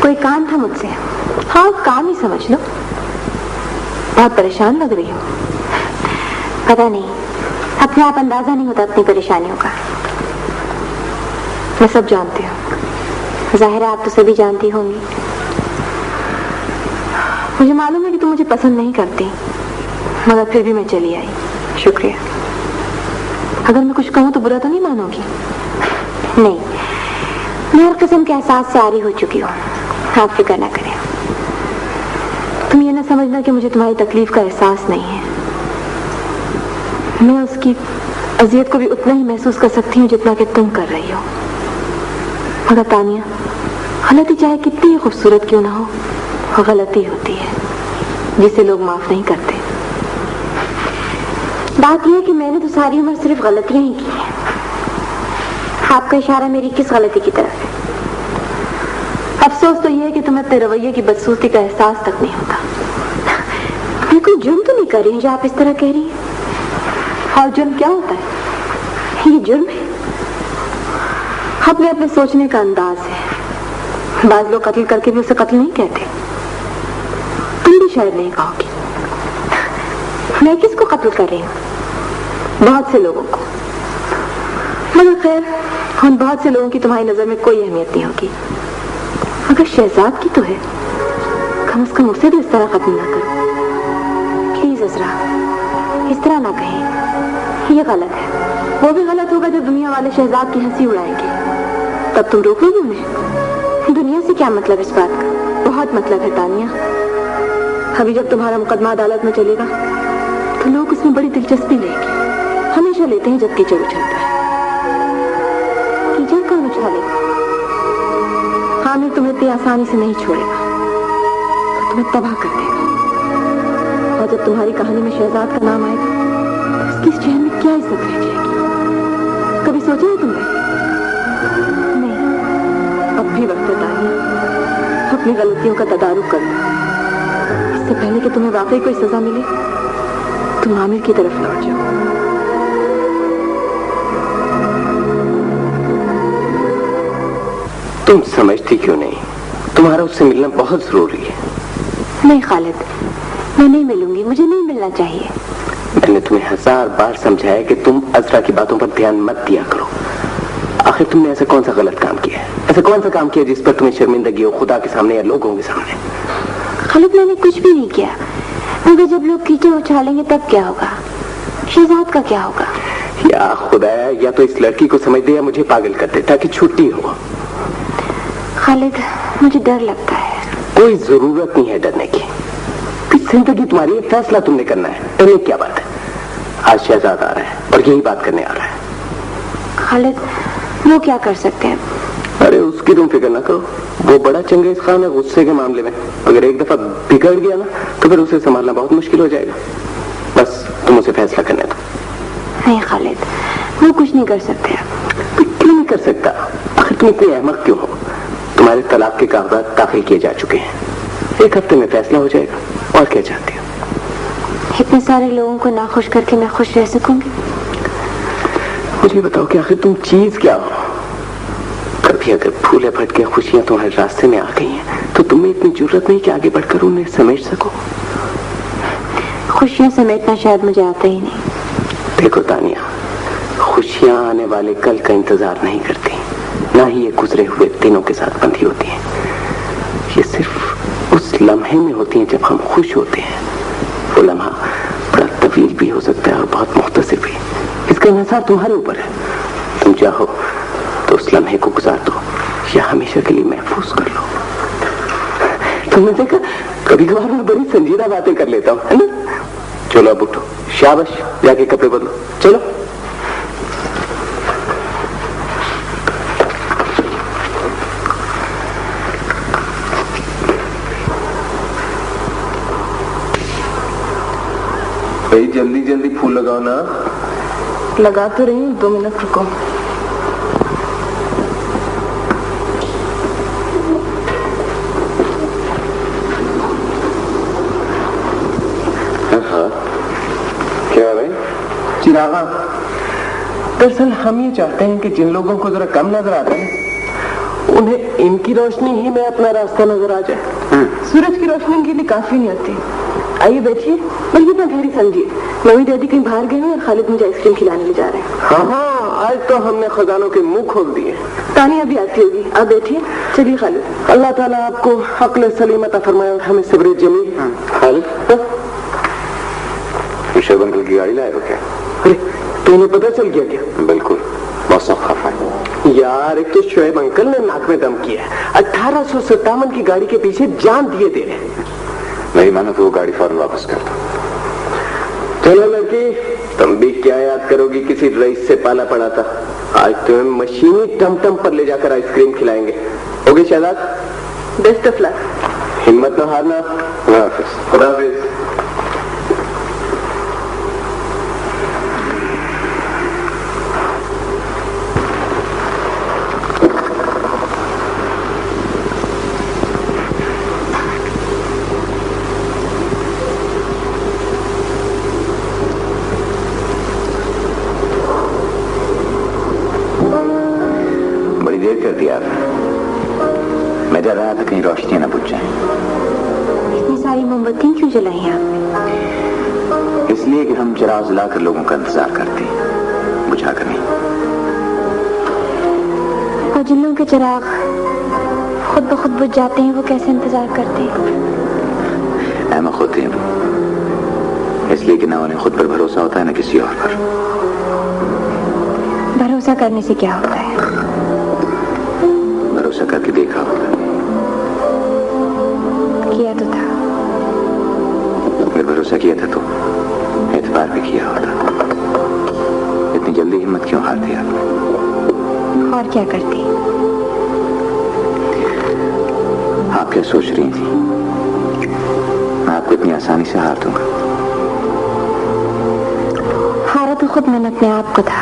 कोई काम था मुझसे? हाँ, काम ही समझ लो। बहुत परेशान लग रही हो। पता नहीं, अपने आप अंदाजा नहीं होता अपनी परेशानियों का। मैं सब जानती हूँ, जाहिर है आप तो सभी जानती होंगी। मुझे मालूम है कि तुम मुझे पसंद नहीं करती, मगर फिर भी मैं चली आई। शुक्रिया। अगर मैं कुछ कहूँ तो बुरा तो नहीं मानोगी? नहीं, मैं हर किस्म के एहसास से आरी हो चुकी हूँ, आप फिक्र ना करें। तुम ये ना समझना कि मुझे तुम्हारी तकलीफ का एहसास नहीं है। मैं उसकी अजियत को भी उतना ही महसूस कर सकती हूँ जितना कि तुम कर रही हो। मगर तानिया, गलती चाहे कितनी ही खूबसूरत क्यों ना हो, वो गलती होती है जिसे लोग माफ नहीं करते। बात यह है कि मैंने तो सारी उम्र सिर्फ गलतियां ही की हैं। आपका इशारा मेरी किस गलती की तरफ है? अफसोस तो यह है कि तुम्हें अपने रवैये की बदसूरती का एहसास तक नहीं होता। मैं कोई जुर्म तो नहीं कर रही हूँ जो आप इस तरह कह रही हैं। और जुर्म क्या होता है? ये जुर्म है, अपने अपने सोचने का अंदाज है। बाज लोग कत्ल करके भी उसे कत्ल नहीं कहते। तुम भी शायद नहीं कहोगी। मैं किसको कत्ल कर रही हूँ? बहुत से लोगों को। मगर खैर, उन बहुत से लोगों की तुम्हारी नजर में कोई अहमियत नहीं होगी। अगर शहजाद की तो है, कम से कम उसे भी इस तरह खत्म ना करो। प्लीज अजरा, इस तरह ना कहें, ये गलत है। वो भी गलत होगा जब दुनिया वाले शहजाद की हंसी उड़ाएंगे, तब तुम रोक लोगे उन्हें। दुनिया से क्या मतलब इस बात का? बहुत मतलब है तानिया। अभी जब तुम्हारा मुकदमा अदालत में चलेगा तो लोग उसमें बड़ी दिलचस्पी लेंगे। हमेशा लेते हैं जब कीचड़ उछलता है। कीचड़ कौन उछालेगा? आमिर तुम्हें इतनी आसानी से नहीं छोड़ेगा, तो तुम्हें तबाह कर देगा। और जब तुम्हारी कहानी में शहजाद का नाम आएगा तो उसकी इस चैन में क्या इज्जत रह जाएगी? कभी सोचा है तुमने? नहीं। अब भी वक्त है तानिया, अपनी गलतियों का तदारुक कर लो। इससे पहले कि तुम्हें वाकई कोई सजा मिले, तुम आमिर की तरफ लौट जाओ। तुम समझती क्यों नहीं? तुम्हारा उससे मिलना बहुत जरूरी है। नहीं खालिद, मैं नहीं मिलूंगी। मुझे नहीं मिलना चाहिए। मैंने तुम्हें 1000 बार समझाया कि तुम अजरा की बातों पर ध्यान मत दिया करो। आखिर तुमने ऐसा कौन सा गलत काम किया है? ऐसा कौन सा काम किया जिस पर तुम्हें शर्मिंदगी हो, खुदा के सामने या लोगों के सामने? खालिद, मैंने कुछ भी नहीं किया। मगर जब लोग कीचड़ उछालेंगे तब क्या होगा? शहजाद का क्या होगा? या खुदाया, या तो इस लड़की को समझ दे या मुझे पागल कर दे ताकि छुट्टी हो। खालिद, मुझे डर लगता है। कोई जरूरत नहीं है डरने की। जिंदगी तुम्हारी है, फैसला तुमने करना है। डरने की क्या बात है? आज शहजाद आ रहा है और यही बात करने आ रहा है। खालिद, वो क्या कर सकते हैं? अरे उसकी तुम फिक्र ना करो। वो बड़ा चंगेज खान है गुस्से के मामले में। अगर एक दफा बिगड़ गया ना तो फिर उसे संभालना बहुत मुश्किल हो जाएगा। बस तुम उसे फैसला करने दो। नहीं खालिद, वो कुछ नहीं कर सकते। क्यों नहीं कर सकता? आखिर तुम इतनी अहमक क्यों हो? तुम्हारे तलाक के कागजात दाखिल किए जा चुके हैं। 1 हफ्ते में फैसला हो जाएगा। और क्या चाहती हो? इतने सारे लोगों को नाखुश करके मैं खुश रह सकूंगी? मुझे बताओ कि आखिर तुम चीज क्या हो? कभी अगर फूले भटके खुशियां तुम्हारे रास्ते में आ गई हैं तो तुम्हें इतनी जरूरत नहीं कि आगे बढ़कर उन्हें समेट सको। खुशियां समेटना शायद मुझे आता ही नहीं। देखो तानिया, खुशियां आने वाले कल का इंतजार नहीं करती, ना ही ये गुजरे हुए दिनों के साथ बंधी होती हैं। ये सिर्फ उस लम्हे में होती हैं जब हम खुश होते हैं। वो लम्हा बड़ा तवील भी हो सकता है और बहुत मुख्तसर भी। इसका इंहिसार तुम्हारे ऊपर है। तुम चाहो तो उस लम्हे को गुजार दो या हमेशा के लिए महफूज कर लो। तुमने देखा, कभी कभार मैं बड़ी संजीदा बातें कर लेता हूँ, है ना? चलो अब उठो, शाबाश, जाके कपड़े बदलो, चलो। भाई जल्दी जल्दी फूल लगाओ ना। लगा तो रही हूँ, 2 मिनट रुको। क्या भाई? दरअसल हम ये चाहते हैं कि जिन लोगों को जरा कम नजर आता है वो उन्हें इनकी रोशनी ही में अपना रास्ता नजर आ जाए। सूरज की रोशनी उनके लिए काफी नहीं आती। आइए बैठिए, बल्कि इतना धैर्य समझिए। मम्मी डैडी कहीं बाहर गए हैं और खालिद मुझे आइसक्रीम खिलाने ले जा रहे हैं। हाँ हाँ, आज तो हमने खजानों के मुंह खोल दिए। तानिया भी आती होगी, आप बैठिए। चलिए खालिद। अल्लाह ताला आपको अक्ल सलीम अता फरमाए और हमें सब्र जमील। खालिद, शुएब अंकल की गाड़ी लाए हो क्या? अरे तो इन्हें पता चल गया क्या? बिल्कुल, बहुत खफा है यार। एक तो शुएब अंकल ने नाक में दम किया है, 1857 की गाड़ी के पीछे जान दिए दे रहे हैं। नहीं माना तो वो गाड़ी फौरन वापस कर दो। चलो लड़की, तुम भी क्या याद करोगी, किसी रईस से पाला पड़ा था। आज तुम्हें मशीनी टमटम पर ले जाकर आइसक्रीम खिलाएंगे। होगी शहजाद? Best of luck. हिम्मत न हारना। खुदा हाफिज। कर दिया आपने। मैं डर रहा था कहीं रोशनियां ना बुझ जाएं। इतनी सारी मोमबत्तियां क्यों जलाई हैं आपने? इसलिए कि हम चिराग जलाकर लोगों का इंतजार करते हैं, बुझाकर नहीं। और जिन लोगों के चिराग खुद ब खुद बुझ जाते हैं, वो कैसे इंतजार करते हैं? मैं खुद हूं, इसलिए कि ना उन्हें खुद पर भरोसा होता है ना किसी और पर। भरोसा करने से क्या होता है? भरोसा करके देखा होगा। किया तो था। अगर भरोसा किया था तो एतबार भी किया होता। इतनी जल्दी हिम्मत क्यों हारती आप? और क्या करती? आप क्या सोच रही थी? मैं आपको इतनी आसानी से हार दूंगा? हारा तो खुद मैंने अपने आप को था।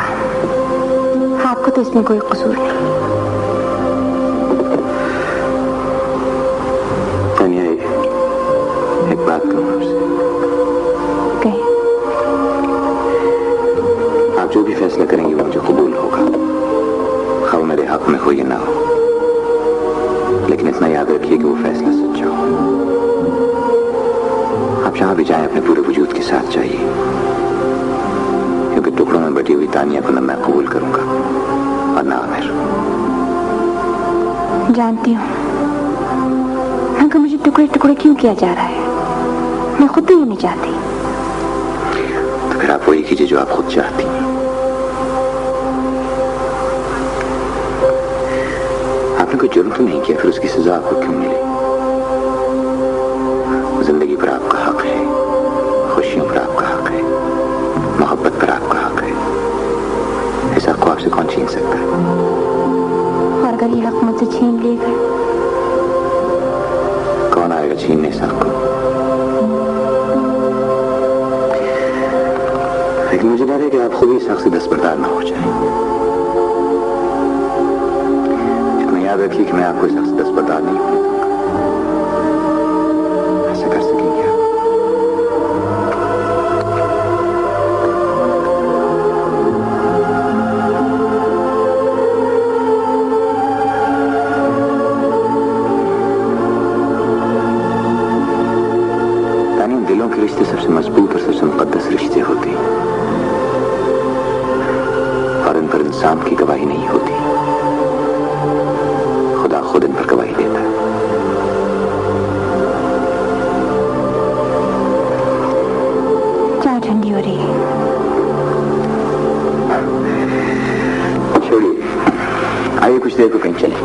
आपको तो इसमें कोई कसूर नहीं। एक बात कहूं आपसे। कहीं आप जो भी फैसला करेंगे वो मुझे कबूल होगा, खैर मेरे हक में हो या ना हो। लेकिन इतना याद रखिए कि वो फैसला सच्चा हो। आप जहां भी जाएं अपने पूरे वजूद के साथ चाहिए, क्योंकि टुकड़ों में बटी हुई तानिया को न मैं कबूल करूंगा और ना आमिर। जानती हूँ मगर मुझे टुकड़े टुकड़े क्यों किया जा रहा है? मैं खुद तो ये नहीं चाहती। तो फिर आप वही कीजिए जो आप खुद चाहती हैं। आपने कोई जुर्म तो नहीं किया, फिर उसकी सजा आपको क्यों मिली? जिंदगी पर आपका हक है, खुशियों पर आपका हक है, मोहब्बत पर आपका हक है। इस हक को आपसे कौन छीन सकता है? और अगर ये हक मुझसे छीन लिए गए? कौन आएगा छीनने इस हक को? लेकिन मुझे डर है कि आप खुद ही इस हक से दस्तबरदार ना हो जाए। इतना याद रखिए कि मैं आपको इस हक से दस्तबरदार नहीं होने दूंगा। ऐसा कर सकेंगे आप? दिलों के रिश्ते सबसे मजबूत और सबसे मुकद्दस रिश्ते होते हैं, और इन पर इंसान की गवाही नहीं होती, खुदा खुद इन पर गवाही देता है। चाय ठंडी हो रही है। छोड़िए, आइए कुछ देर को कहीं चले।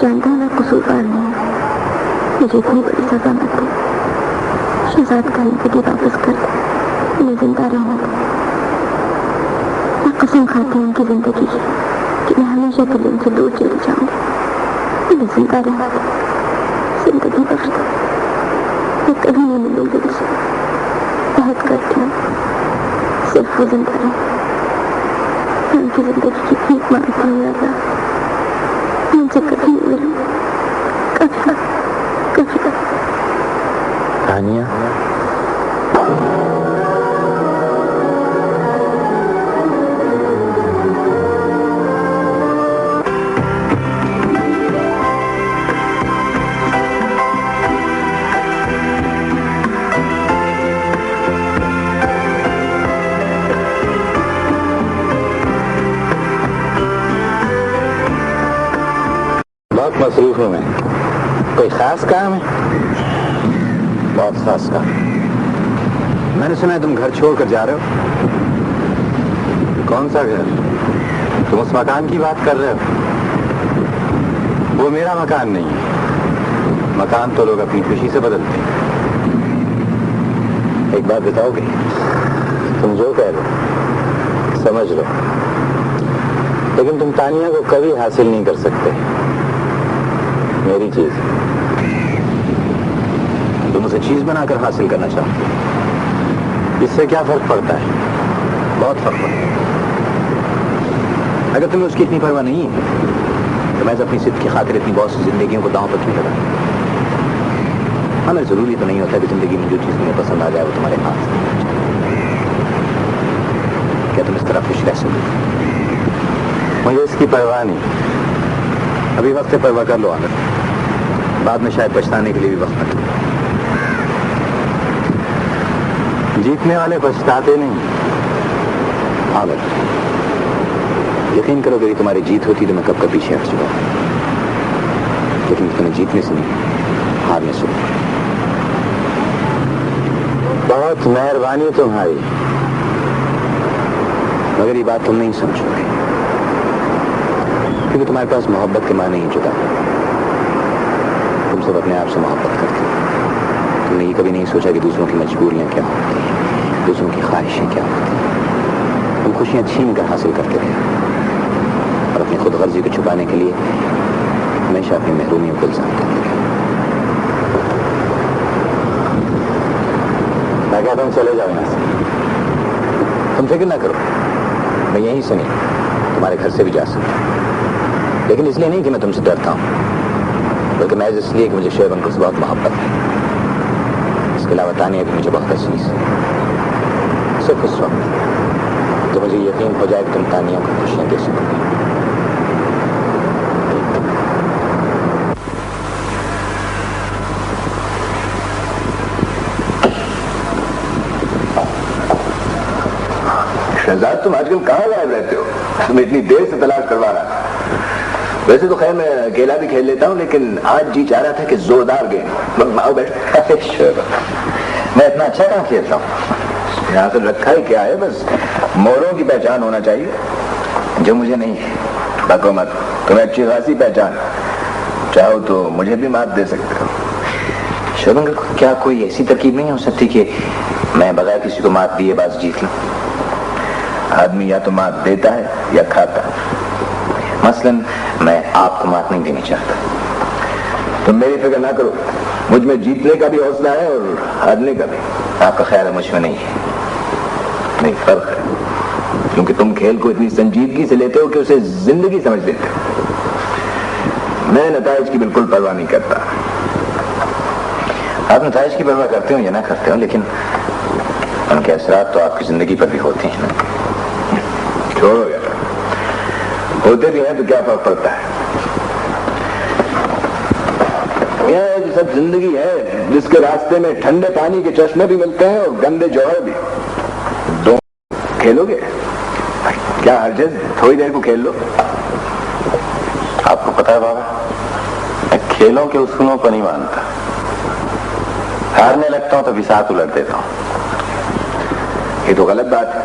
जानता हूँ मैं कसूरवार नहीं, मुझे इतनी बड़ी सजा मत दे। शहजाद का जिंदगी वापस कर दे, उन्हें जिंदा रहना दे। मैं कसम खाती हूँ उनकी जिंदगी की कि मैं हमेशा के लिए उनसे दूर चली जाऊंगी। उन्हें जिंदा रहना दे, जिंदगी बख्श दे। मैं कभी नहीं मिलूंगी उनसे, बहुत करती हूँ, सिर्फ वो जिंदा रहे। मैं उनकी जिंदगी की भीख मांगती हूँ अल्लाह, मैं उनसे कभी नहीं मिलूंगी, कभी कभी कभी। तानिया, बहुत मसरूफ हूँ मैं। कोई खास काम है? बहुत खास काम। मैंने सुना है तुम घर छोड़कर जा रहे हो। कौन सा घर? तुम उस मकान की बात कर रहे हो? वो मेरा मकान नहीं है। मकान तो लोग अपनी खुशी से बदलते हैं। एक बात बताओगे? तुम जो कह रहे हो समझ लो, लेकिन तुम तानिया को कभी हासिल नहीं कर सकते। मेरी चीज तुम उसे चीज बनाकर हासिल करना चाहते हो। इससे क्या फर्क पड़ता है? बहुत फर्क पड़ता है। अगर तुम्हें उसकी इतनी परवाह नहीं है तो मैं अपनी सिद्ध की खातिर इतनी बहुत सी जिंदगियों को दांव पर क्यों लगा? हमें जरूरी तो नहीं होता कि जिंदगी में जो चीज तुम्हें पसंद आ जाए वो तुम्हारे हाथ से। क्या तुम इस तरह खुश रह सकते? मुझे इसकी परवाह नहीं। अभी वक्त परवाह कर लो आमिर, बाद में शायद पछताने के लिए भी वक्त न मिले। जीतने वाले पछताते नहीं आमिर। यकीन करो यदि तुम्हारी जीत होती तो मैं कब कब पीछे हट चुका, लेकिन तुम्हें जीतने से नहीं हारने से। बहुत मेहरबानी तुम्हारी, मगर ये बात तुम नहीं समझोगे क्योंकि तुम्हारे पास मोहब्बत के माने ही जुदा है। तुम सब अपने आप से मोहब्बत करते हो। तुमने ये कभी नहीं सोचा कि दूसरों की मजबूरियां क्या होती हैं, दूसरों की ख्वाहिशें क्या होती हैं। तुम खुशियां छीन कर हासिल करते रहे और अपनी खुदगर्जी को छुपाने के लिए हमेशा अपनी महरूमियों को इल्जाम करते रहे। मैं कहता हूं चले जाओ यहां से। तुम फिक्र ना करो, मैं यहीं से नहीं तुम्हारे घर से भी जा सकता हूं, लेकिन इसलिए नहीं कि मैं तुमसे डरता हूं, बल्कि मैं इसलिए कि मुझे शोएब अंकल से बहुत मोहब्बत है। इसके अलावा तानिया भी मुझे बहुत अजीज है। सिर्फ उस वक्त तो मुझे यकीन हो जाए कि तुम तानिया को खुशियां दे सकोगे। शहजाद, तुम आजकल कहाँ गायब रहते हो? तुम इतनी देर से तलाश करवा रहा था। वैसे तो खैर मैं अकेला भी खेल लेता हूँ, लेकिन आज जी चाह रहा था कि जोरदार गेम। आओ बैठ। मैं इतना अच्छा कहाँ खेलता हूँ? यहाँ से रखा ही क्या है, बस मोरों की पहचान होना चाहिए जो मुझे नहीं है। बको मत, तुम्हें अच्छी खासी पहचान। चाहो तो मुझे भी मात दे सकते हो। शोएब अंकल, क्या कोई ऐसी तरकीब नहीं हो सकती कि मैं बगैर किसी को मात दिए बात जीत लूं? आदमी या तो मात देता है या खाता है। मसलन मैं आपको मात नहीं देनी चाहता। तुम मेरी फिक्र ना करो, मुझ में जीतने का भी हौसला है और हारने का भी। आपका ख्याल है मुझ में नहीं है? नहीं, फर्क है, क्योंकि तुम खेल को इतनी संजीदगी से लेते हो कि उसे जिंदगी समझ लेते हो। मैं नताइज की बिल्कुल परवाह नहीं करता। आप नताइज की परवाह करते हो या ना करते हो, लेकिन उनके असरात तो आपकी जिंदगी पर भी होते हैं ना। छोड़ो यार, होते भी हैं तो क्या फर्क पड़ता है। यह जो सब जिंदगी है जिसके रास्ते में ठंडे पानी के चश्मे भी मिलते हैं और गंदे जौहर भी। दो खेलोगे? क्या हर्ज है, थोड़ी देर को खेल लो। आपको पता है बाबा, मैं खेलों के उसूलों पर नहीं मानता। हारने लगता हूं तो बिसात उलट देता हूं। ये तो गलत बात है।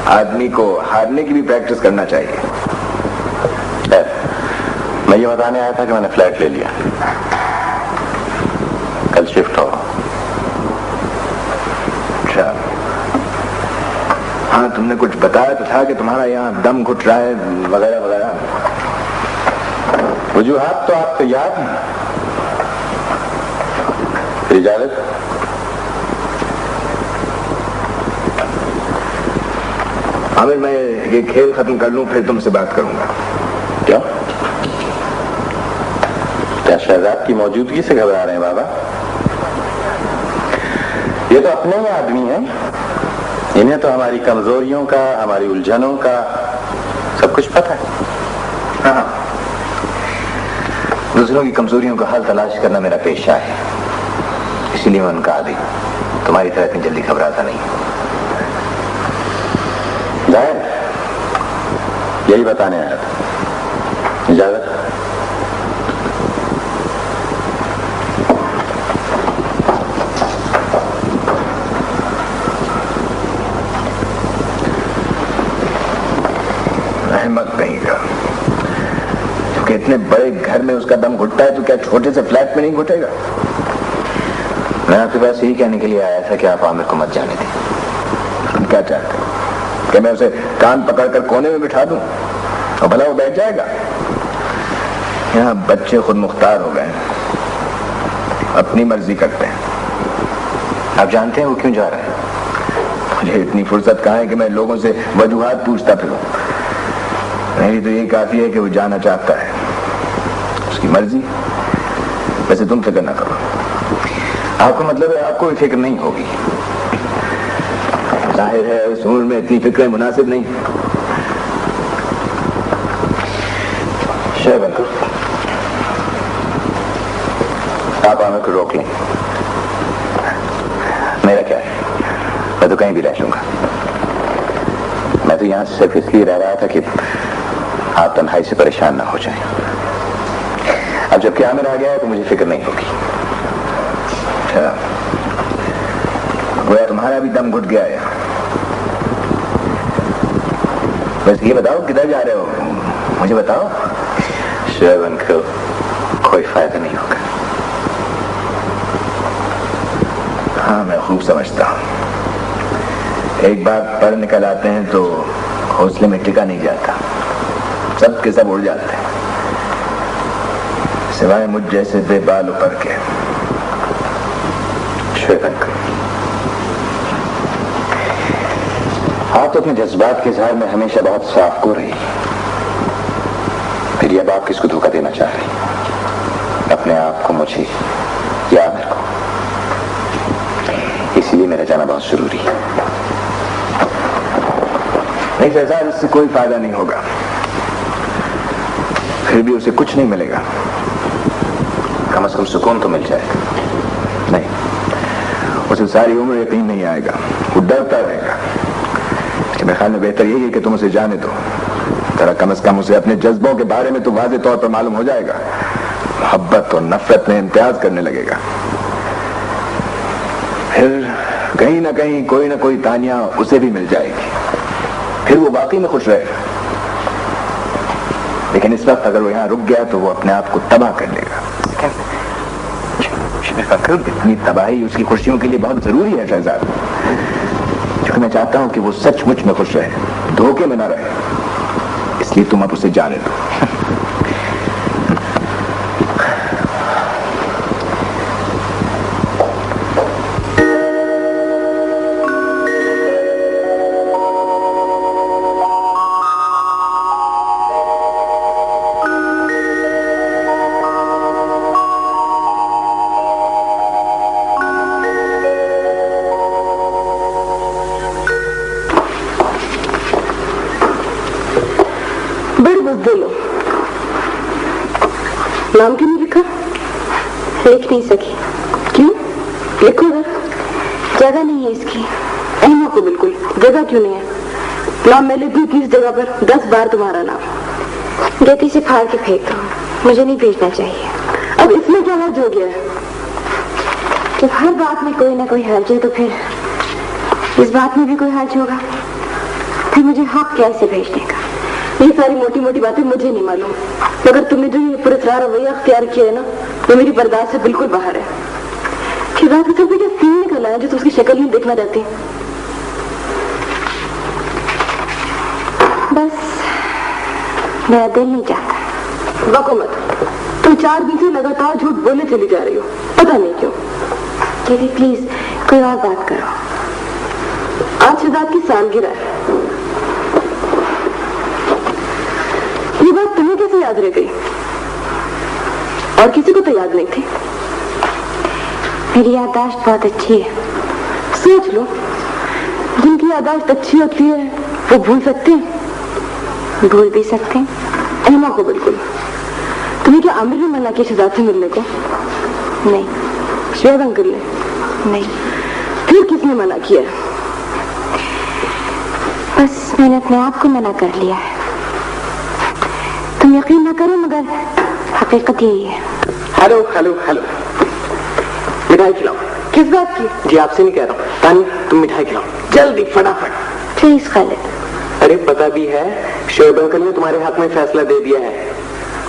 आदमी को हारने की भी प्रैक्टिस करना चाहिए। मैं ये बताने आया था कि मैंने फ्लैट ले लिया, कल शिफ्ट हो। अच्छा, हाँ तुमने कुछ बताया तो था कि तुम्हारा यहाँ दम घुट रहा है वगैरह वगैरह। वजूहात तो आपको याद है। इजाजत। आमिर, मैं ये खेल खत्म कर लूं फिर तुमसे बात करूंगा। क्या क्या शहजाद की मौजूदगी से घबरा रहे हैं बाबा? ये तो अपने ही आदमी हैं, इन्हें तो हमारी कमजोरियों का, हमारी उलझनों का सब कुछ पता है। हाँ, दूसरों की कमजोरियों का हल तलाश करना मेरा पेशा है, इसीलिए मैं उनका आदी तुम्हारी तरह इतनी जल्दी घबराता नहीं। जाहिर यही बताने आया था। इजाजत। अहमद कहेगा, क्योंकि इतने बड़े घर में उसका दम घुटता है तो क्या छोटे से फ्लैट में नहीं घुटेगा? मैं आपके पास यही कहने के लिए आया था कि आप आमिर को मत जाने दें। तुम क्या चाहते हो कि मैं उसे कान पकड़कर कोने में बिठा दूं और भला वो बैठ जाएगा? यहाँ बच्चे खुद मुख्तार हो गए, अपनी मर्जी करते हैं। आप जानते हैं वो क्यों जा रहा है? मुझे इतनी फुर्सत कहाँ है कि मैं लोगों से वजूहात पूछता फिरूं। मेरी तो यही काफी है कि वो जाना चाहता है, उसकी मर्जी। वैसे तुम फिक्र ना करो। आपको मतलब है आपको भी फिक्र नहीं होगी? जाहिर है उस उम्र में इतनी फिक्रें मुनासिब नहीं। शेर अंकल, आप आमिर को रोक लें। मेरा क्या है, मैं तो कहीं भी रह लूंगा। मैं तो यहां सिर्फ इसलिए रह रहा था कि आप तन्हाई से परेशान ना हो जाएं। अब जबकि आमिर आ गया है तो मुझे फिक्र नहीं होगी। अच्छा, गोया तुम्हारा भी दम घुट गया है। बस ये बताओ किधर जा रहे हो, मुझे बताओ। शेर अंकल, कोई फायदा नहीं होगा। हाँ, मैं खूब समझता हूँ। एक बार पर निकल आते हैं तो हौसले में टिका नहीं जाता, सब के सब उड़ जाते हैं, सिवाय मुझ जैसे बेबाल ऊपर के। शेर अंकल, आप तो अपने जज्बात के इजहार में हमेशा बहुत साफ को रही, फिर अब आप किसको धोखा देना चाह रही? अपने आप को, मुझे या आमिर को? इसीलिए मेरा जाना बहुत जरूरी है। नहीं शहजाद, इससे कोई फायदा नहीं होगा। फिर भी उसे कुछ नहीं मिलेगा। कम से कम सुकून तो मिल जाएगा। नहीं, उसे सारी उम्र यकीन नहीं आएगा, वो डरता रहेगा। मेरे ख्याल में बेहतर यही है कि तुम उसे जाने दो। जरा कम से कम उसे अपने जज्बों के बारे में तो वाज़ेह तौर पर मालूम हो जाएगा। मोहब्बत और नफरत में इम्तियाज करने लगेगा। फिर कहीं ना कहीं कोई ना कोई तानिया उसे भी मिल जाएगी, फिर वो वाकई में खुश रहेगा। लेकिन इस वक्त अगर वो यहाँ रुक गया तो वो अपने आप को तबाह कर लेगा। इतनी तबाही उसकी खुशियों के लिए बहुत जरूरी है शहजाद, क्योंकि मैं चाहता हूं कि वो सचमुच में खुश रहे, धोखे में ना रहे। इसलिए तुम अब उसे जाने दो। नाम क्यों नहीं लिखा? लिख नहीं सकी। क्यों? लिखो जरा। जगह नहीं है इसकी। अहमद को बिल्कुल जगह क्यों नहीं है? नाम मैं लिख दूं 30 जगह पर 10 बार तुम्हारा नाम। गति से फाड़ के फेंक दो, मुझे नहीं भेजना चाहिए। अब इसमें क्या हर्ज हो गया है? जब हर बात में कोई ना कोई हर्ज है तो फिर इस बात में भी कोई हर्ज होगा। फिर मुझे हक क्या इसे भेजने का? ये सारी मोटी मोटी बातें मुझे नहीं मालूम, मगर तुमने जो ये पुरस्कार रवैया अख्तियार किया है ना, वो मेरी बर्दाश्त से बिल्कुल बाहर है। खिजा के सब क्या सीन निकल आया जो तो उसकी शक्ल ही देखना चाहती। बस मेरा दिल नहीं चाहता। बको मत, तुम 4 दिन से लगातार झूठ बोलने चली जा रही हो, पता नहीं क्यों। दीदी प्लीज कोई और बात करो। आज शहजाद की सालगिरह है। ये बात तुम्हें कैसे याद रह गई? और किसी को तो याद नहीं थी। मेरी याददाश्त बहुत अच्छी है। सोच लो, जिनकी याददाश्त अच्छी होती है वो भूल सकते हैं, भूल भी सकते हैं। एमा को बिल्कुल। तुम्हें क्या आमिर ने मना किया शहजाद से मिलने को? नहीं। श्वेब अंकल ने? नहीं। फिर किसने मना किया? बस मैंने अपने आप को मना कर लिया है। तुम यकीन न करो मगर हकीकत यही है। हेलो हेलो हेलो, मिठाई खिलाओ। किस बात की? जी आपसे नहीं कह रहा हूँ। तानिया तुम मिठाई खिलाओ जल्दी फटाफट। प्लीज खालिद। अरे पता भी है, शोएब अंकल ने तुम्हारे हाथ में फैसला दे दिया है।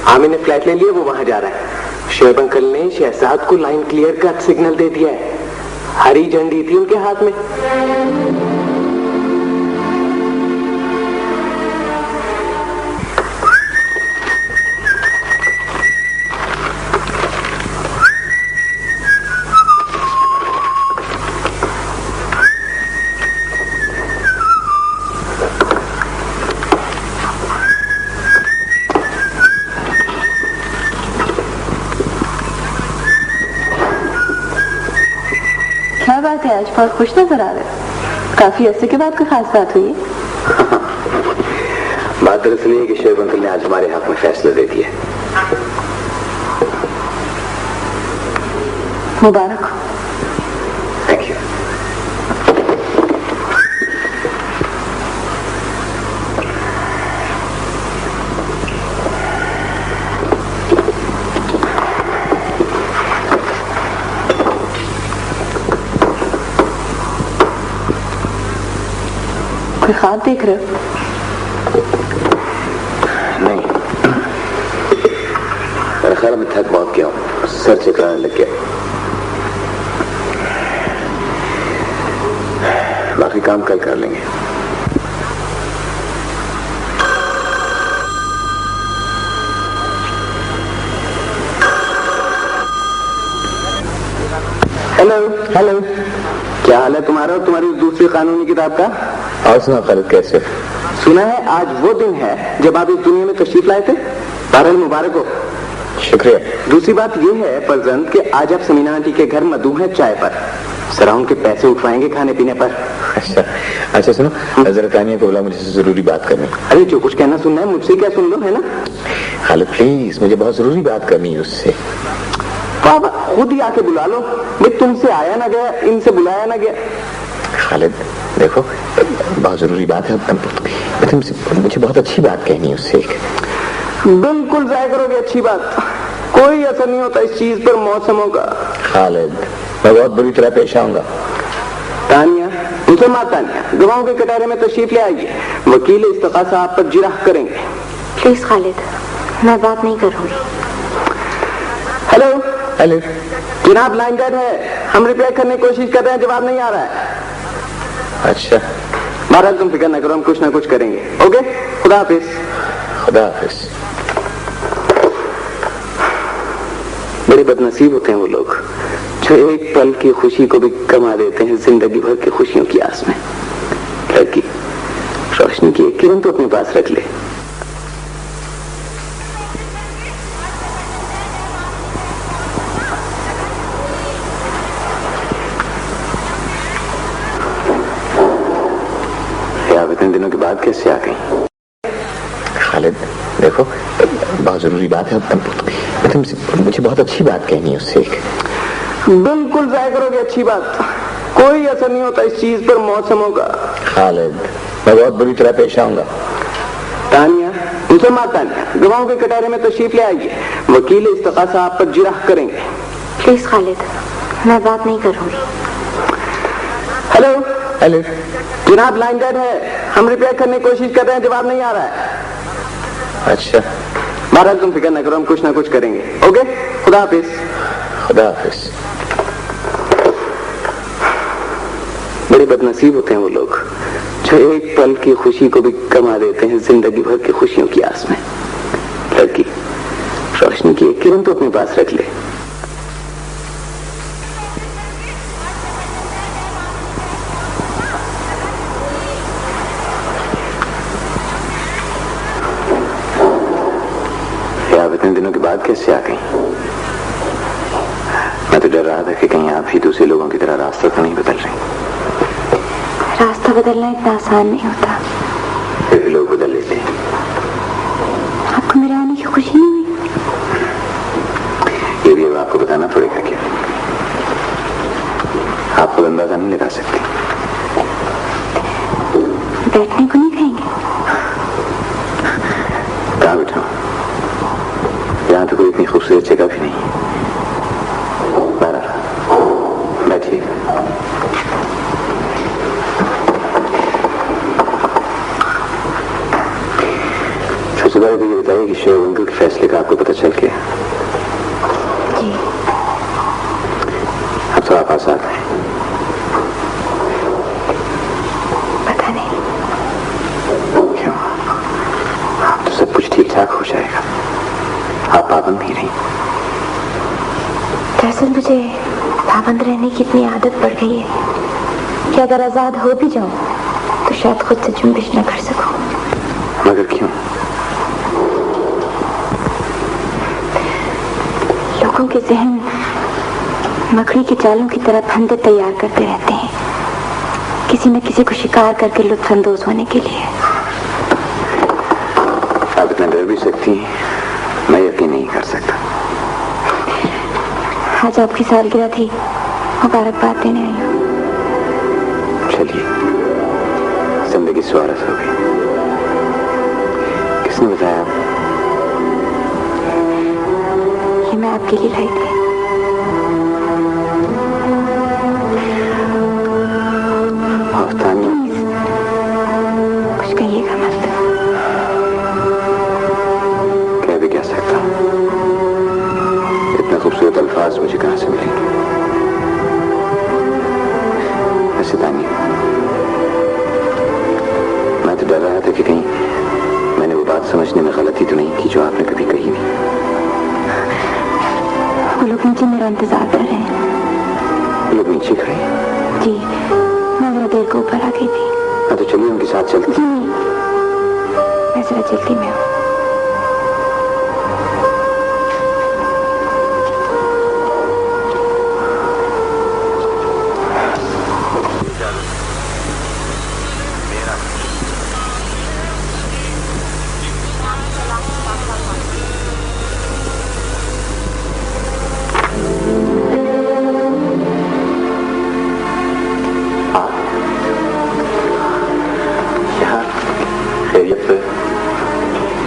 आमिर ने फ्लैट ले लिया, वो वहां जा रहा है। शोएब अंकल ने शहजाद को लाइन क्लियर का सिग्नल दे दिया है। हरी झंडी थी उनके हाथ में। क्या बात है, आज बहुत खुश नजर आ रहे हो। काफी अरसे के बाद कोई खास बात हुई है? बात दरअसल ये है कि शोएब अंकल ने आज हमारे हाथ में फैसला दे दिया। मुबारक हो। Thank you. कोई ख्वाब देख रहे हो? नहीं, मेरा ख्याल में थक बहुत गया हूं, सर चकराने लग गया। बाकी काम कल कर लेंगे। हेलो हेलो, क्या हाल है तुम्हारा और तुम्हारी दूसरी कानूनी किताब का? और सुना खालिद, कैसे? सुना है आज वो दिन है जब आप इस दुनिया में तशरीफ लाए थे। बहरहाल मुबारक हो। शुक्रिया। दूसरी बात ये है फरजंद कि आज आप समीना आंटी के घर मधु है चाय पर। सरा उनके पैसे उठवाएंगे खाने पीने पर। अच्छा सुनो, जरा तानिया को बोला मुझे जरूरी बात करनी। अरे जो कुछ कहना सुनना है मुझसे क्या सुन लो, है ना? खालिद प्लीज, मुझे बहुत जरूरी बात करनी है उससे। बाबा खुद ही आके बुला लो। भाई तुमसे आया ना गया, इनसे बुलाया ना गया। खालिद देखो, बहुत जरूरी बात है। तुमसे मुझे बहुत अच्छी बात कहनी है उससे। बिल्कुल जाया करोगे अच्छी बात। कोई असर नहीं होता इस चीज पर मौसमों का। खालिद मैं बहुत बुरी तरह पेश आऊंगा। तानिया, उसे मां तानिया, गवाहों के कटारे में तशरीफ ले आइए। वकील इस्तकासा आप पर जिरह करेंगे। प्लीज खालिद, मैं बात नहीं करूंगी। हेलो हेलो जनाब, लाइन डेड है। हम रिपेयर करने की कोशिश कर रहे हैं, जवाब नहीं आ रहा है। अच्छा, बहरहाल तुम फिक्र न करो, हम कुछ ना कुछ करेंगे। ओके, खुदा हाफिज। खुदा हाफिज। बड़े बदनसीब होते हैं वो लोग जो एक पल की खुशी को भी कमा देते हैं जिंदगी भर की खुशियों की आस में। लड़की, रोशनी की एक किरण तो अपने पास रख ले। आप इतने दिनों के बाद कैसे आ गई? खालिद देखो, बहुत जरूरी बात है। तुमसे मुझे बहुत अच्छी बात कहनी है उससे। बिल्कुल जाया करोगे अच्छी बात। कोई असर नहीं होता इस चीज पर मौसमों का। खालिद मैं बहुत बुरी तरह पेश आऊंगा। तानिया, उसे मां तानिया, गवाहों के कटारे में तशरीफ ले आइए। वकील इस्तकासा आप पर जिरह करेंगे। प्लीज खालिद, मैं बात नहीं करूंगी। हेलो हेलो जनाब, लाइन डेड है। हम रिपेयर करने की कोशिश कर रहे हैं, जवाब नहीं आ रहा है। अच्छा, महाराज तुम फिक्र न करो, हम कुछ ना कुछ करेंगे। ओके, खुदा हाफिज। खुदा हाफिज। बड़े बदनसीब होते हैं वो लोग जो एक पल की खुशी को भी गंवा देते हैं जिंदगी भर की खुशियों की आस में। लड़की, रोशनी की एक किरण तो अपने पास रख ले। आप इतने दिनों के बाद कैसे आ गई? मैं तो डर रहा था कि कहीं आप ही दूसरे लोगों की तरह रास्ता तो नहीं बदल रही। रास्ता बदलना इतना आसान नहीं होता। फिर भी लोग बदल लेते हैं। आपको मेरे आने की खुशी नहीं हुई? ये भी अब आपको बताना पड़ेगा क्या? आप खुद अंदाजा नहीं लगा सकती। बैठने को नहीं कहेंगे? कहाँ बैठाऊं? यहाँ तो कोई इतनी खूबसूरत जगह भी नहीं है। बैठिए। सबसे पहले तो ये बताइए कि शोएब अंकल के फैसले का आपको पता चल गया? जी। अब तो आप आजाद हैं। पता नहीं क्यों? आप तो सब कुछ ठीक ठाक हो जाएगा। आप पाबंद नहीं रही। दरअसल मुझे पाबंद रहने की इतनी आदत पड़ गई है कि अगर आजाद हो भी जाऊं तो शायद खुद से जुम्बिश न कर सकूं। मगर क्यों? लोगों के जहन मकड़ी के जालों की तरह फंदे तैयार करते रहते हैं, किसी न किसी को शिकार करके लुत्फानंदोज होने के लिए। आप इतना डर भी सकती हैं, मैं यकीन नहीं कर सकता। आज आपकी सालगिरह थी, मुबारकबाद देने आई हूँ। चलिए, जिंदगी स्वार्थ हो गई। किसने बताया? ये मैं आपके लिए लाई थी। तानिया, कुछ कहिएगा मत। कह भी क्या सकता हूँ? इतने खूबसूरत अल्फाज मुझे कहाँ से मिलेंगे? ऐसे तानिया, मैं तो डर रहा था कि कहीं मैंने वो बात समझने में गलती तो नहीं की जो आपने कभी कही नहीं। वो लोग नीचे मेरा इंतजार कर रहे हैं। लोग नीचे खड़े हैं? जी, मैं जरा देर को ऊपर आ गई थी। हाँ तो चलिए उनके साथ चलते। जी नहीं, मैं जरा जल्दी में हूँ।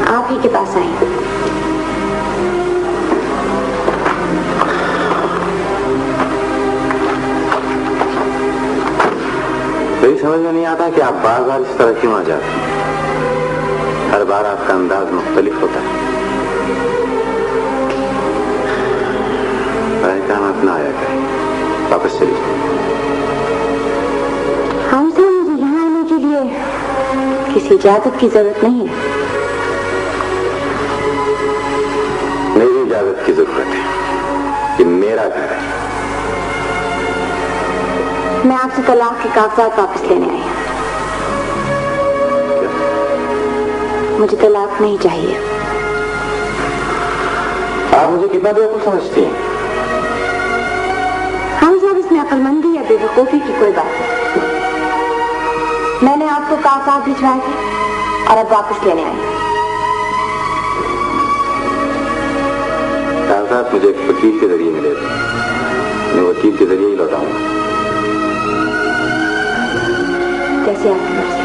आप ही के पास आए। मेरी समझ में नहीं आता कि आप बार बार इस तरह क्यों आ जाते हैं। हर बार आपका अंदाज मुख्तलिफ होता है। काम अपना आया करें, वापस चलिए। हमसे मुझे यहाँ आने के लिए किसी इजाजत की जरूरत नहीं है। मेरी इजाजत की जरूरत है। कि मेरा घर है। मैं आपसे तलाक के कागजात वापस लेने आई हूँ। मुझे तलाक नहीं चाहिए। आप मुझे कितना बेवकूफ समझती हैं? हम सब इसमें अक्लमंदी या बेवकूफी की कोई बात नहीं। मैंने आपको कागजात भिजवाए थे और अब वापस लेने आई। कागजात मुझे एक वकील के जरिए मिले थे। मैं वकील के जरिए ही लौटाऊंगा। जैसे आपकी मर्जी।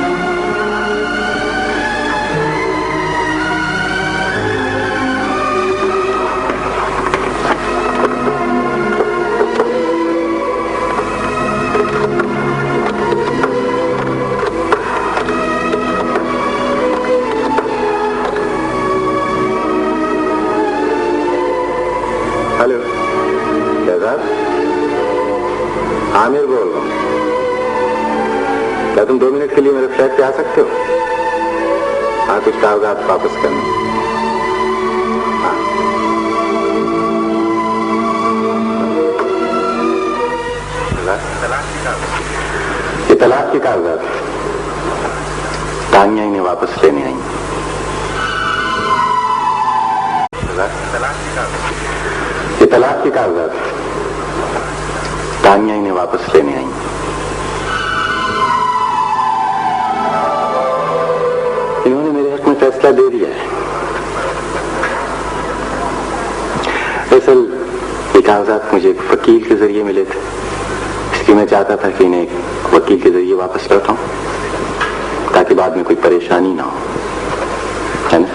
आमिर बोल रहा हूँ। क्या तुम 2 मिनट के लिए मेरे फ्लैट पे आ सकते हो? हाँ, कुछ कागजात वापस करने। हाँ। ये तलाक के कागजात तानिया इन्हें वापस लेने आई। ये तलाक के कागजात तानिया इन्हें वापस लेने आई। इन्होंने मेरे हक में फैसला दे दिया है। दरअसल ये कागजात मुझे एक वकील के जरिए मिले थे, इसलिए मैं चाहता था कि इन्हें एक वकील के जरिए वापस लौटाऊं ताकि बाद में कोई परेशानी ना हो, है ना?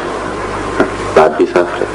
बात भी साफ है।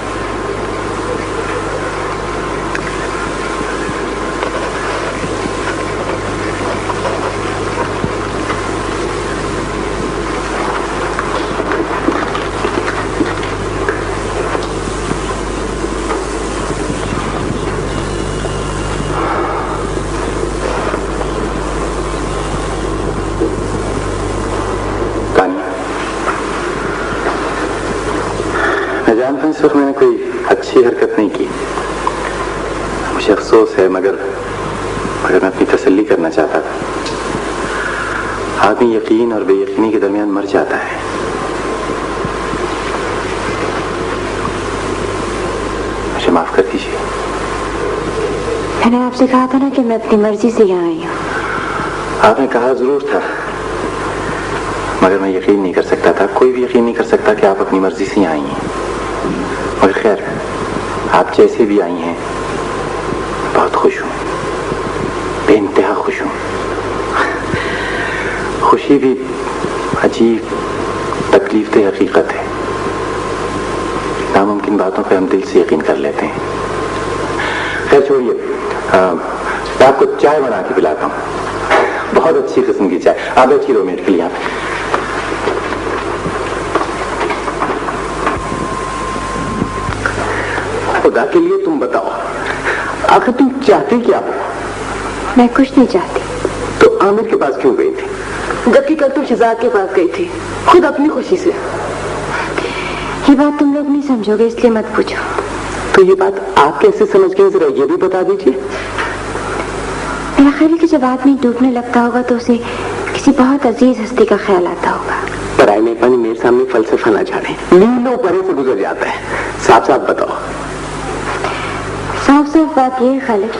मैं जानता हूं इस वक्त मैंने कोई अच्छी हरकत नहीं की, मुझे अफसोस है, मगर मैं अपनी तसल्ली करना चाहता था। आदमी यकीन और बेयकीनी के दरमियान मर जाता है। मुझे माफ कर दीजिए। मैंने आपसे कहा था ना कि मैं अपनी मर्जी से यहाँ आई हूँ। आपने कहा जरूर था, मगर मैं यकीन नहीं कर सकता था, कोई भी यकीन नहीं कर सकता कि आप अपनी मर्जी से यहाँ आई हैं। और खैर, आप जैसे भी आई हैं, बहुत खुश हूं, बेइंतहा खुश हूं। खुशी भी अजीब तकलीफ दे हकीकत है। नामुमकिन बातों पे हम दिल से यकीन कर लेते हैं। खैर छोड़िए, मैं आपको चाय बना के पिलाता हूँ, बहुत अच्छी किस्म की चाय। आप बैठिए 2 मिनट के लिए यहाँ पे। खुदा के लिए तुम बताओ, आखिर तुम चाहती क्या हो? मैं कुछ नहीं चाहती। तो आमिर के पास क्यों गई थी? जबकि कल तुम शहजाद के पास गई थी, खुद अपनी खुशी से। ये बात तुम लोग नहीं समझोगे, इसलिए मत पूछो। तो ये बात आप कैसे समझ गए, जरा ये भी बता दीजिए। मेरा ख्याल है कि जब आदमी डूबने लगता होगा तो उसे किसी बहुत अजीज हस्ती का ख्याल आता होगा। पर आई में पानी मेरे सामने फलसफा ना झाड़े, मीलों परे से गुजर जाता है। साफ साफ बताओ। साफ साफ बात यह है खालिद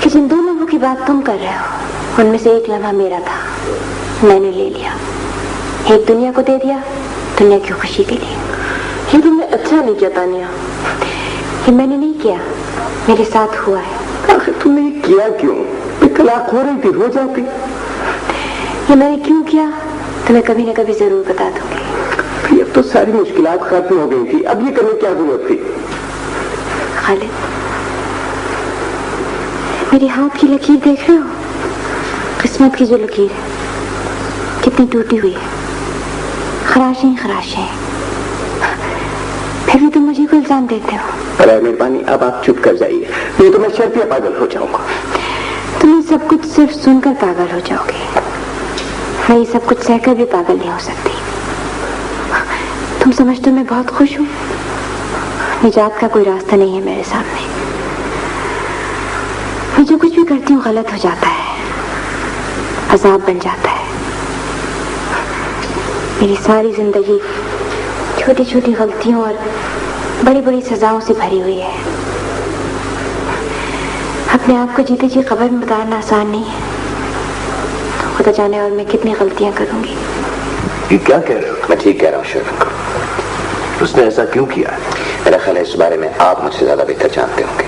कि जिन 2 लोगों की बात तुम कर रहे हो, उनमें से एक लम्हा मेरा था, मैंने ले लिया। एक दुनिया को दे दिया, दुनिया की खुशी के लिए। ये तुमने अच्छा नहीं किया तानिया। ये मैंने नहीं किया, मेरे साथ हुआ है। आखिर तुमने ये किया क्यों? तलाक हो रही थी, हो जाती। ये मैंने क्यों किया तो मैं कभी न कभी जरूर बता दूंगी। अब तो सारी मुश्किलात खत्म हो गई थी, अब ये करने की क्या जरूरत थी? खालिद, मेरे हाथ की लकीर देख रहे हो? किस्मत की जो लकीर है, कितनी टूटी हुई है, खराशें खराशें। फिर भी तुम मुझे को इल्जाम देते हो। बड़ा मेहरबानी, अब आप चुप कर जाइए, नहीं तो मैं शर्तिया पागल हो जाऊंगा। तुम ये सब कुछ सिर्फ सुनकर पागल हो जाओगे, मैं ये सब कुछ सहकर भी पागल नहीं हो सकती। तुम समझते हो मैं बहुत खुश हूँ? निजात का कोई रास्ता नहीं है मेरे सामने। मैं जो कुछ भी करती हूँ गलत हो जाता है, अजाब बन जाता है। मेरी सारी जिंदगी छोटी छोटी गलतियों और बड़ी बड़ी सजाओं से भरी हुई है। अपने आप को जीते जी खबर में बताना आसान नहीं है। खुदा जाने और मैं कितनी गलतियां करूंगी। ये क्या कह रहे हो? मैं ठीक कह रहा हूँ शेरविन। उसने ऐसा क्यों किया? मेरा ख्याल है इस बारे में आप मुझसे ज्यादा बेहतर जानते होंगे,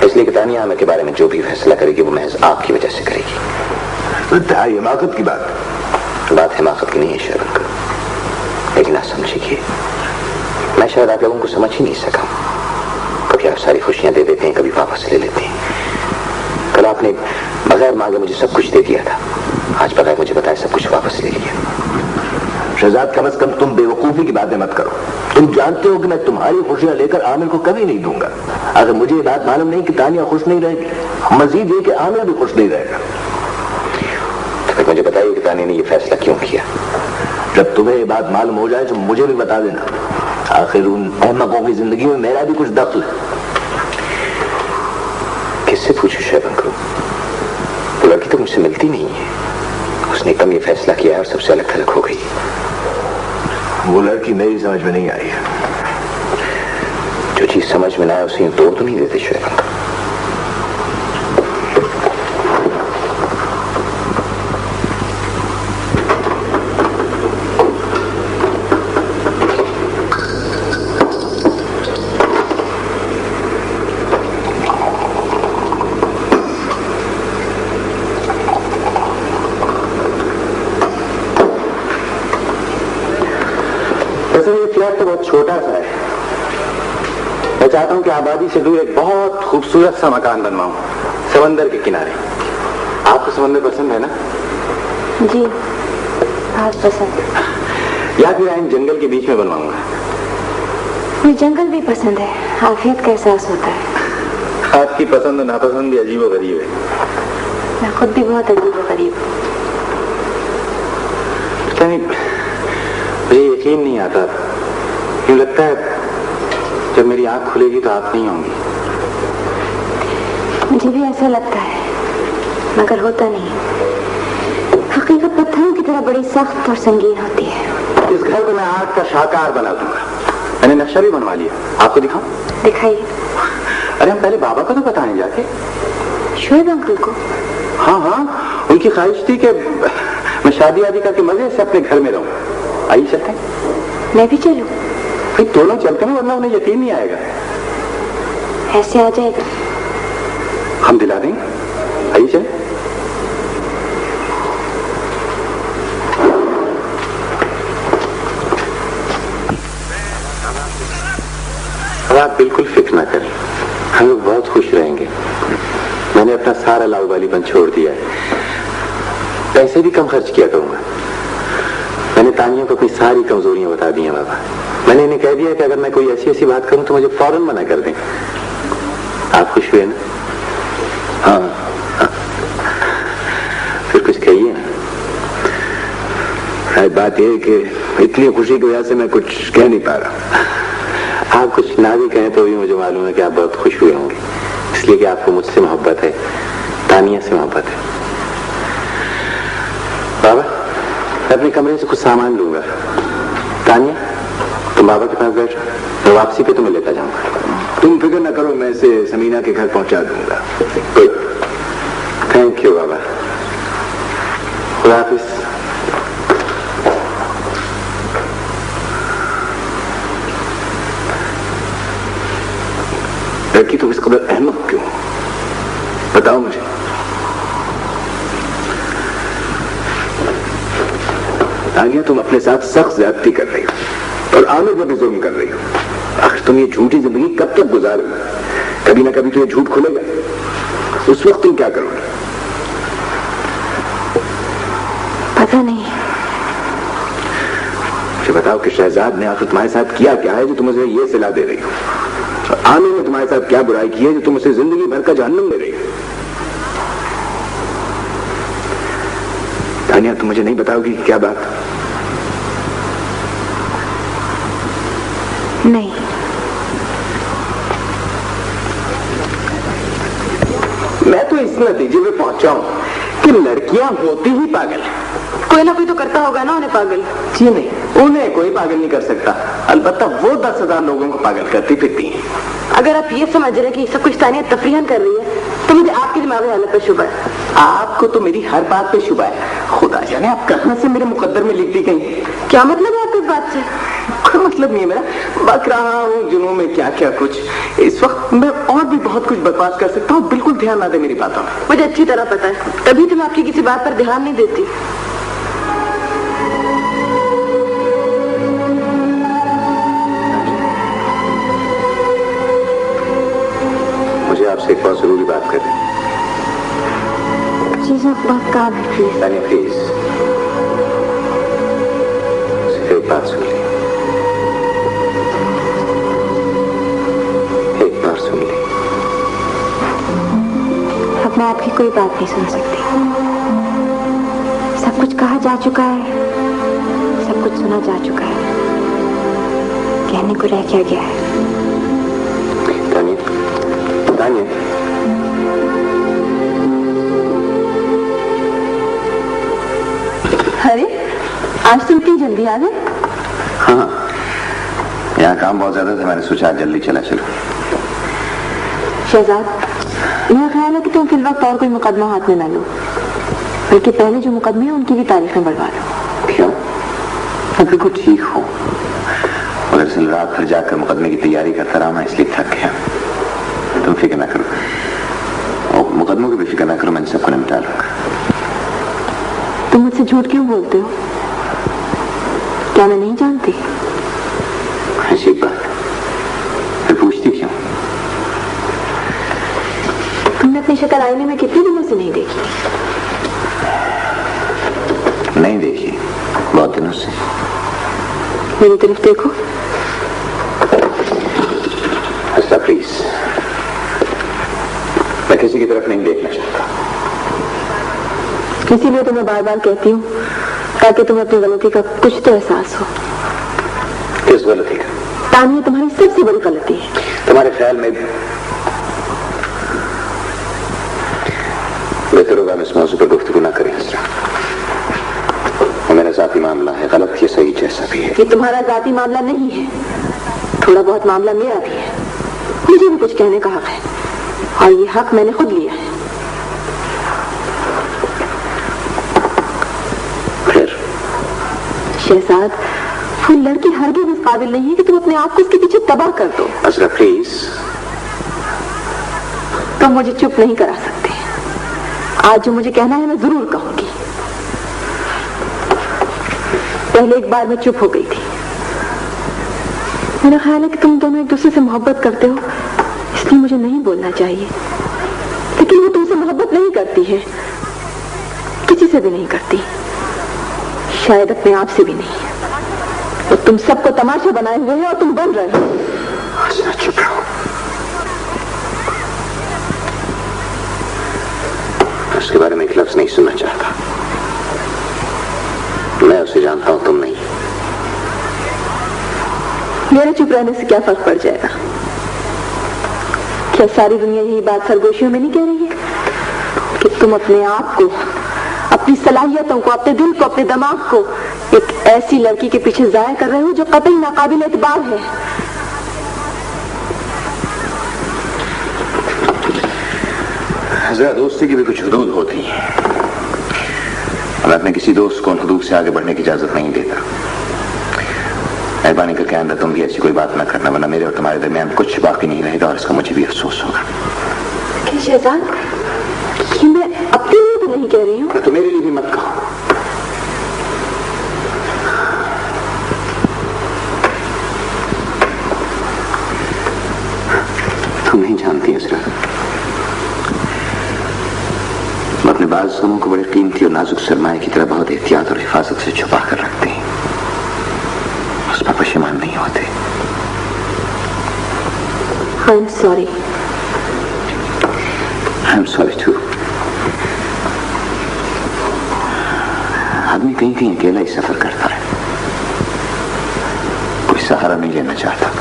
इसलिए कि तानिया आमिर के बारे में जो भी फैसला करेगी वो महज आपकी वजह से करेगी। तो हिमाकत की बात हिमाकत की नहीं है शेरविन, लेकिन आप समझिए, मैं शायद आप लोगों को समझ ही नहीं सका। कभी आप सारी खुशियां दे देते हैं, कभी वापस ले लेते हैं। कल आपने बगैर मांगे मुझे सब कुछ दे दिया था, आज बगैर मुझे बताए सब कुछ वापस ले लिया। शहजाद, कम से कम तुम बेवकूफी की बातें मत करो। तुम जानते हो कि मैं तुम्हारी खुशियां लेकर आमिर को कभी नहीं दूंगा। अगर मुझे ये बात मालूम नहीं कि तानिया खुश नहीं रहेगी, मजीद ये कि आमिर भी खुश नहीं रहेगा। तो फिर मुझे बताइए कि तानिया ने ये फैसला क्यों किया। जब तुम्हें ये बात मालूम हो जाए तो मुझे भी बता देना। आखिर उन अहमकों की जिंदगी में मेरा भी कुछ दखल है। किससे पूछूं शैबन को? वो लड़की तो मुझसे मिलती नहीं है। उसने एकदम ये फैसला किया और सबसे अलग थलग हो गई। वो लड़की मेरी समझ में नहीं आई है। जो चीज समझ में ना आए उसे तोड़ तो नहीं देते शैबन। तो बहुत छोटा सा है। मैं चाहता हूं कि आबादी से दूर एक बहुत खूबसूरत सा मकान बनवाऊं, समंदर के किनारे। आपको समंदर पसंद है ना? जी, बहुत पसंद। या फिर इन जंगल के बीच में बनवाऊंगा? मुझे जंगल भी पसंद है। आफियत का एहसास होता है। आपकी पसंद और नापसंद भी अजीब और गरीब है। मैं खुद भी बहुत अजीब और गरीब हूँ। मुझे यकीन नहीं आता। यूं लगता है जब मेरी आंख खुलेगी तो आप नहीं होंगी। मुझे भी ऐसा लगता है, मगर होता नहीं। हकीकत पत्थरों की तरह बड़ी सख्त और संगीन होती है। इस घर को मैं आग का शाहकार बना दूंगा। मैंने नक्शा भी बनवा लिया, आपको दिखाऊं? दिखाइए। अरे हम पहले बाबा को तो बताने जाके। शोएब अंकल को? हाँ हाँ, उनकी ख्वाहिश थी कि मैं शादी आदि करके मजे से अपने घर में रहूं। आइए चलते हैं। मैं भी चलूं? भाई दोनों चलते हैं, वरना उन्हें यकीन नहीं आएगा। ऐसे आ जाएगा? हम दिला देंगे। आइए चल। अब आप बिल्कुल फिक्र ना करें, हम लोग बहुत खुश रहेंगे। मैंने अपना सारा लाउबालीपन छोड़ दिया है। पैसे भी कम खर्च किया करूंगा। मैंने तानिया को अपनी सारी कमजोरियां बता दी हैं बाबा। मैंने इन्हें कह दिया कि अगर मैं कोई ऐसी ऐसी बात करूं तो मुझे फौरन मना कर दें। आप खुश हुए ना? हाँ। फिर कुछ कहिए ना। बात यह है कि इतनी खुशी की वजह से मैं कुछ कह नहीं पा रहा। आप कुछ ना भी कहें तो भी मुझे मालूम है कि आप बहुत खुश हुए होंगे, इसलिए कि आपको मुझसे मोहब्बत है, तानिया से मोहब्बत है। बाबा, मैं अपने कमरे से कुछ सामान लूंगा। तानिया, तुम बाबा के पास बैठो, मैं वापसी पे तुम्हें लेता जाऊंगा। तुम फिक्र ना करो, मैं इसे समीना के घर पहुंचा दूंगा। थैंक यू बाबा। खुदा हाफिज। लड़की तुम इस कदर अहमक क्यों? बताओ मुझे। तानिया, तुम अपने साथ सख्त ज्यादती कर रही हो और आमिर पर भी जुल्म कर रही हो। आखिर तुम ये झूठी जिंदगी कब तक गुजारोगे? कभी ना कभी तो ये झूठ खुलेगा। उस वक्त तुम क्या करोगे? पता नहीं। मुझे बताओ कि शहजाद ने आखिर तुम्हारे साथ किया क्या है जो तुम उसे ये सिला दे रही हो? और आमिर ने तुम्हारे साथ क्या बुराई की है जो तुम उसे जिंदगी भर का जहन्नुम दे रही हो? तानिया, तुम मुझे नहीं बताओगी क्या बात? नहीं। मैं तो इस नतीजे में पहुंचा हूं कि लड़कियां होती ही पागल है। कोई ना कोई तो करता होगा ना उन्हें पागल। जी नहीं, उन्हें कोई पागल नहीं कर सकता। अलबत्ता वो 10,000 लोगों को पागल करती फिरती हैं। अगर आप ये समझ रहे हैं कि सब कुछ तानिया तफरीहन कर रही है तो मुझे आपकी दिमागी हालत पर शुबा है। आपको तो मेरी हर बात पे शुबा है। खुदा जाने आप कहां से मेरे मुकद्दर में लिख दी गई। क्या मतलब है आपकी इस बात से? कोई मतलब नहीं है मेरा। बक रहा हूँ जुनून में क्या क्या कुछ। इस वक्त मैं और भी बहुत कुछ बकवास कर सकता हूँ। बिल्कुल ध्यान ना दे मेरी बातों में। मुझे अच्छी तरह पता है, तभी तो मैं आपकी किसी बात पर ध्यान नहीं देती। मुझे आपसे एक बहुत जरूरी बात करनी है। जी साहब, बहुत काम है। Please Tania, please. बात सुन ली, एक बार सुन ली। अब मैं आपकी कोई बात नहीं सुन सकती। सब कुछ कहा जा चुका है, सब कुछ सुना जा चुका है। कहने को रह क्या गया है? तानिया, तानिया, अरे आज तुम इतनी जल्दी आ गए? हाँ, यहाँ काम बहुत ज्यादा था, मैंने सोचा आज जल्दी चला चलो। शहजाद, मेरा ख्याल है कि तुम फिल वक्त और कोई मुकदमा हाथ में ना लो, बल्कि पहले जो मुकदमे हैं उनकी भी तारीखें बढ़वा लो। क्यों? मैं बिल्कुल ठीक हूँ, मगर दरअसल रात भर जाकर मुकदमे की तैयारी करता रहा मैं, इसलिए थक गया। तुम फिक्र ना करो, और मुकदमों की भी फिक्र ना करो, मैं सबको निपटा लूंगा। तुम मुझसे झूठ क्यों बोलते हो? क्या मैं नहीं जानती? अजीब बात, फिर पूछती क्यों? तुमने अपनी शक्ल आईने में कितने दिनों से नहीं देखी? नहीं देखी, बहुत दिनों से। मेरी तरफ देखो। अच्छा प्लीज, मैं किसी की तरफ नहीं देखना चाहता। इसीलिए तो मैं बार बार कहती हूँ, ताकि तुम्हें अपनी गलती का कुछ तो एहसास हो। किस गलती का? तानिया तुम्हारी सबसे बड़ी गलती है। तुम्हारे ख्याल में बेहतर होगा हम इस मौजूद पर गुफ्तगू ना करें हसरा। मेरा जाती मामला है, गलत या सही जैसा भी है। ये तुम्हारा जाती मामला नहीं है, थोड़ा बहुत मामला मेरा भी है। मुझे भी कुछ कहने का हक है, और ये हक मैंने खुद लिया है। फिर शहजाद, वो लड़की हरगिज़ इस काबिल नहीं है कि तुम अपने आप को उसके पीछे तबाह कर दो। असरा प्लीज, तुम मुझे चुप नहीं करा सकते। आज जो मुझे कहना है मैं जरूर कहूंगी। पहले एक बार मैं चुप हो गई थी। मेरा ख्याल है कि तुम दोनों एक दूसरे से मोहब्बत करते हो, इसलिए मुझे नहीं बोलना चाहिए। लेकिन वो तुमसे मोहब्बत नहीं करती है, किसी से भी नहीं करती, शायद अपने आप से भी नहीं। वो तुम सबको तमाशा बनाए हुए है और तुम बन रहे हो। असरा चुप रहो। उसके बारे में एक लफ्ज नहीं सुनना चाहता। मैं उसे जानता हूं, तुम नहीं। मेरे चुप रहने से क्या फर्क पड़ जाएगा? क्या सारी दुनिया यही बात सरगोशियों में नहीं कह रही है कि तुम अपने आप को, अपनी सलाहियतों को, अपने दिल को, अपने दिमाग को एक ऐसी लड़की के पीछे जाया कर रहे हो जो कतई नाकाबिल एतबार है? जरा दोस्ती की भी कुछ हदूद होती है। मैं अपने किसी दोस्त को उन हदूद से आगे बढ़ने की इजाजत नहीं देता। मेहरबानी करके आंदा तुम भी ऐसी कोई बात ना करना, वरना मेरे और तुम्हारे दरमियान कुछ बाकी नहीं रहेगा और इसका मुझे भी अफसोस होगा। शहजाद, ये मैं अपने लिए तो नहीं कह रही हूँ। तो मेरे लिए भी मत कहो। तुम नहीं जानती असरा, मैं अपने बाज़ गमों को बड़े कीमती और नाजुक सरमाए की तरह बहुत एहतियात और हिफाजत से छुपा कर रखते हैं। उस पर पशेमान नहीं होते। I am sorry. I am sorry too. आदमी कहीं कहीं अकेला ही सफर करता है, कोई सहारा नहीं लेना चाहता।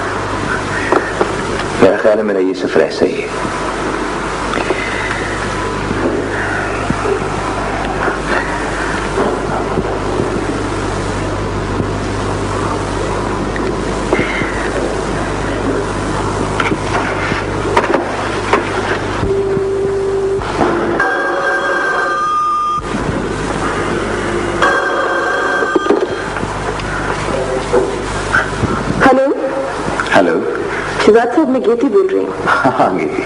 मेरा ख्याल है मेरा ये सफर ऐसा ही है। हेलो शहजाद साहब, मैं गीती बोल रही हूँ। हाँ गीती,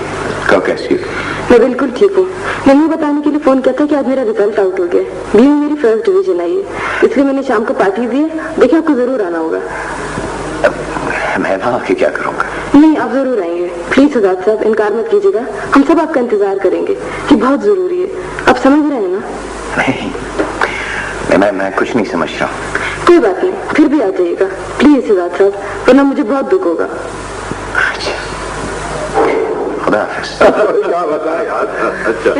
कहो कैसी हो? मैं बिल्कुल ठीक हूँ। मैंने बताने के लिए फोन किया था कि आज मेरा रिजल्ट आउट हो गया। बीवी मेरी फर्स्ट डिवीजन आई है, इसलिए मैंने शाम को पार्टी दी है। देखिए, आपको जरूर आना होगा। मैं वहां आके क्या करूँगा? नहीं, आप जरूर आएंगे। प्लीज शहजाद साहब, इनकार मत कीजिएगा। हम सब आपका इंतजार करेंगे, ये बहुत जरूरी है। आप समझ रहे हैं ना? नहीं, मैं कुछ नहीं समझ रहा हूँ। कोई बात नहीं, फिर भी आ जाइएगा प्लीज सिद्धार्थ राज, वरना मुझे बहुत दुख होगा। खुदा हाफिज़। क्या बताया यार। अच्छा